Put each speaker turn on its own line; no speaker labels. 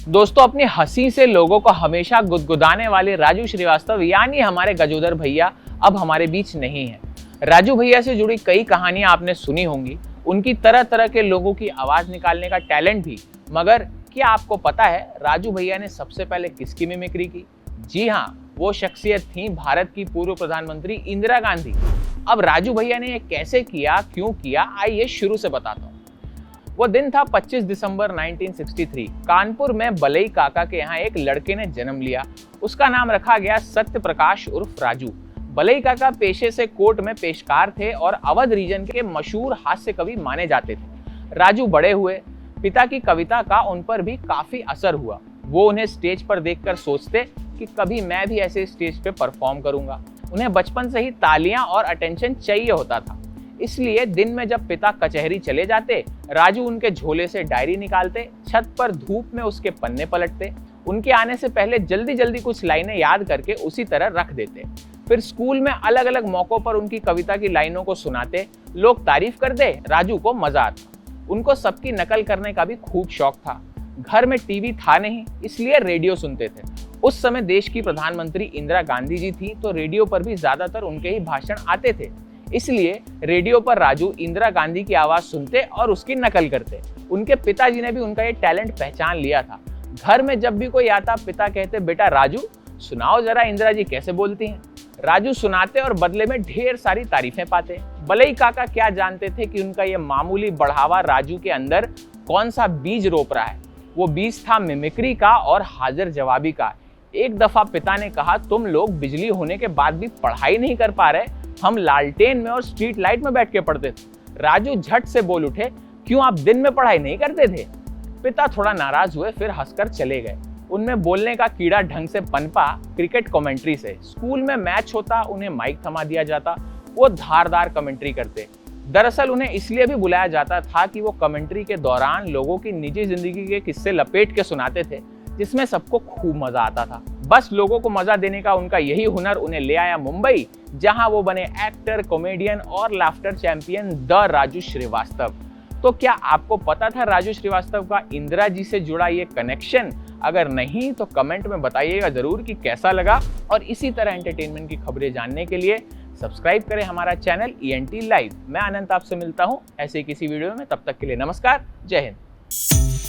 दोस्तों, अपनी हंसी से लोगों को हमेशा गुदगुदाने वाले राजू श्रीवास्तव यानी हमारे गजोदर भैया अब हमारे बीच नहीं है। राजू भैया से जुड़ी कई कहानियां आपने सुनी होंगी, उनकी तरह तरह के लोगों की आवाज निकालने का टैलेंट भी। मगर क्या आपको पता है राजू भैया ने सबसे पहले किसकी मिमिक्री की? जी हाँ, वो शख्सियत थी भारत की पूर्व प्रधानमंत्री इंदिरा गांधी। अब राजू भैया ने ये कैसे किया, क्यों किया, आइए शुरू से बताता हूँ। वो दिन था 25 दिसंबर 1963। कानपुर में बलई काका के यहाँ एक लड़के ने जन्म लिया। उसका नाम रखा गया सत्य प्रकाश उर्फ राजू। बलई काका पेशे से कोर्ट में पेशकार थे और अवध रीजन के मशहूर हास्य कवि माने जाते थे। राजू बड़े हुए, पिता की कविता का उन पर भी काफी असर हुआ। वो उन्हें स्टेज पर देखकर सोचते कि कभी मैं भी ऐसे स्टेज पे परफॉर्म करूंगा। उन्हें बचपन से ही तालियां और अटेंशन चाहिए होता था। इसलिए दिन में जब पिता कचहरी चले जाते, राजू उनके झोले से डायरी निकालते, छत पर धूप में उसके पन्ने पलटते। उनके आने से पहले जल्दी जल्दी कुछ लाइनें याद करके उसी तरह रख देते। फिर स्कूल में अलग अलग मौकों पर उनकी कविता की लाइनों को सुनाते। लोग तारीफ करते, राजू को मजा आता। उनको सबकी नकल करने का भी खूब शौक था। घर में टीवी था नहीं, इसलिए रेडियो सुनते थे। उस समय देश की प्रधानमंत्री इंदिरा गांधी जी थी, तो रेडियो पर भी ज्यादातर उनके ही भाषण आते थे। इसलिए रेडियो पर राजू इंदिरा गांधी की आवाज सुनते और उसकी नकल करते। उनके पिताजी ने भी उनका ये टैलेंट पहचान लिया था। घर में जब भी कोई आता, पिता कहते, बेटा राजू सुनाओ जरा इंदिरा जी कैसे बोलती हैं। राजू सुनाते और बदले में ढेर सारी तारीफें पाते। बलई काका क्या जानते थे कि उनका ये मामूली बढ़ावा राजू के अंदर कौन सा बीज रोप रहा है। वो बीज था मिमिक्री का और हाजिर जवाबी का। एक दफा पिता ने कहा, तुम लोग बिजली होने के बाद भी पढ़ाई नहीं कर पा रहे, हम लालटेन में और स्ट्रीट लाइट में बैठ के पढ़ते थे। राजू झट से बोल उठे, क्यों आप दिन में पढ़ाई नहीं करते थे? पिता थोड़ा नाराज हुए, फिर हंसकर चले गए। उनमें बोलने का कीड़ा ढंग से पनपा क्रिकेट कमेंट्री से। स्कूल में मैच होता, उन्हें माइक थमा दिया जाता, वो धारदार कमेंट्री करते। दरअसल उन्हें इसलिए भी बुलाया जाता था कि वो कमेंट्री के दौरान लोगों की निजी जिंदगी के किस्से लपेट के सुनाते थे, जिसमें सबको खूब मजा आता था। बस लोगों को मजा देने का उनका यही हुनर उन्हें ले आया मुंबई, जहां वो बने एक्टर, कॉमेडियन और laughter champion the Raju Srivastava. तो क्या आपको पता था राजू श्रीवास्तव का इंदिरा जी से जुड़ा ये कनेक्शन? अगर नहीं तो कमेंट में बताइएगा जरूर कि कैसा लगा। और इसी तरह एंटरटेनमेंट की खबरें जानने के लिए सब्सक्राइब करें हमारा चैनल ENT लाइव। मैं अनंत आपसे मिलता हूं ऐसे किसी वीडियो में। तब तक के लिए नमस्कार, जय हिंद।